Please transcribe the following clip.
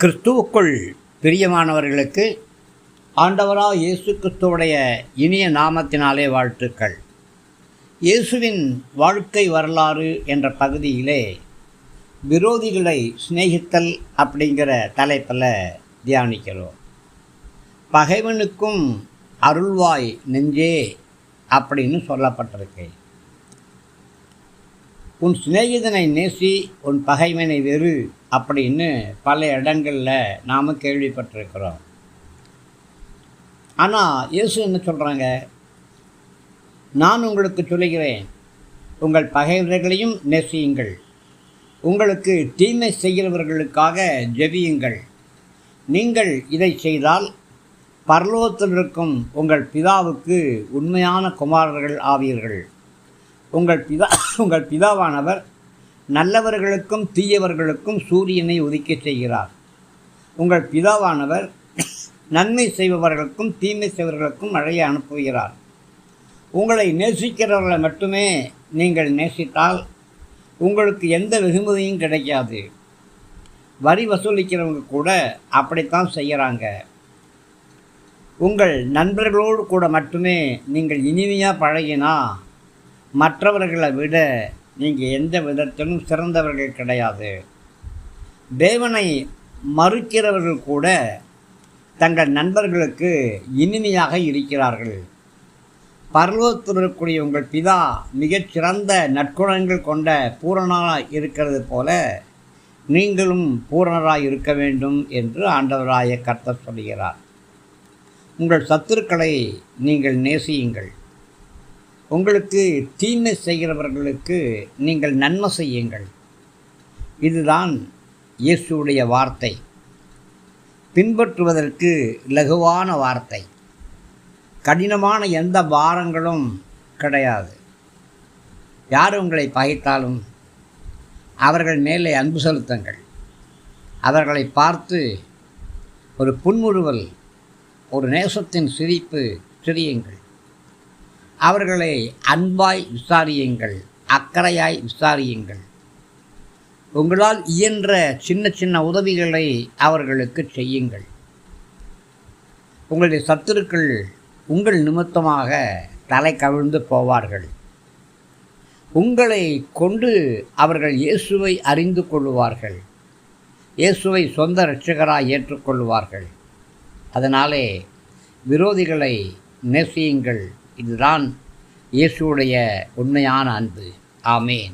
கிறிஸ்துவுக்குள் பிரியமானவர்களுக்கு ஆண்டவராக இயேசு கிறிஸ்துவுடைய இனிய நாமத்தினாலே வாழ்த்துக்கள். இயேசுவின் வாழ்க்கை வரலாறு என்ற பகுதியிலே விரோதிகளை சிநேகித்தல் அப்படிங்கிற தலைப்பில் தியானிக்கிறோம். பகைவனுக்கும் அருள்வாய் நெஞ்சே அப்படின்னு சொல்லப்பட்டிருக்கு. உன் சிநேகிதனை நேசி, உன் பகைவனை வெறு அப்படின்னு பல இடங்களில் நாம் கேள்விப்பட்டிருக்கிறோம். ஆனால் இயேசு என்ன சொல்கிறாங்க? நான் உங்களுக்கு சொல்லுகிறேன், உங்கள் பகைவர்களையும் நேசியுங்கள், உங்களுக்கு தீமை செய்கிறவர்களுக்காக ஜெபியுங்கள். நீங்கள் இதை செய்தால் பரலோகத்தில் உங்கள் பிதாவுக்கு உண்மையான குமாரர்கள் ஆவீர்கள். உங்கள் பிதாவானவர் நல்லவர்களுக்கும் தீயவர்களுக்கும் சூரியனை உதிக்கச் செய்கிறார். உங்கள் பிதாவானவர் நன்மை செய்பவர்களுக்கும் தீமை செய்பவர்களுக்கும் மழையை அனுப்புகிறார். உங்களை நேசிக்கிறவர்களை மட்டுமே நீங்கள் நேசித்தால் உங்களுக்கு எந்த வெகுமதியும் கிடைக்காது. வரி வசூலிக்கிறவங்க கூட அப்படித்தான் செய்கிறாங்க. உங்கள் நண்பர்களோடு கூட மட்டுமே நீங்கள் இனிமையாக பழகினா மற்றவர்களை விட நீங்கள் எந்த விதத்திலும் சிறந்தவர்கள் கிடையாது. தேவனை மறுக்கிறவர்கள் கூட தங்கள் நண்பர்களுக்கு இனிமையாக இருக்கிறார்கள். பரலோகத்தில் இருக்கக்கூடிய உங்கள் பிதா மிகச்சிறந்த நற்குணங்கள் கொண்ட பூரணராக இருக்கிறது போல நீங்களும் பூரணராக இருக்க வேண்டும் என்று ஆண்டவராய கர்த்தர் சொல்கிறார். உங்கள் சத்துருக்களை நீங்கள் நேசியுங்கள். உங்களுக்கு தீமை செய்கிறவர்களுக்கு நீங்கள் நன்மை செய்யுங்கள். இதுதான் இயேசுவுடைய வார்த்தை, பின்பற்றுவதற்கு லகுவான வார்த்தை. கடினமான எந்த பாரங்களும் கிடையாது. யார் உங்களை பகைத்தாலும் அவர்கள் மேலே அன்பு செலுத்துங்கள். அவர்களை பார்த்து ஒரு புன்முறுவல், ஒரு நேசத்தின் சிரிப்பு சிரியுங்கள். அவர்களை அன்பாய் விசாரியுங்கள், அக்கறையாய் விசாரியுங்கள். உங்களால் இயன்ற சின்ன சின்ன உதவிகளை அவர்களுக்கு செய்யுங்கள். உங்களுடைய சத்துருக்கள் உங்கள் நிமித்தமாக தலை கவிழ்ந்து போவார்கள். உங்களை கொண்டு அவர்கள் இயேசுவை அறிந்து கொள்ளுவார்கள். இயேசுவை சொந்த இரட்சகராய் ஏற்றுக்கொள்வார்கள். அதனாலே விரோதிகளை நேசியுங்கள். இதுதான் இயேசுவுடைய உண்மையான அன்பு. ஆமேன்.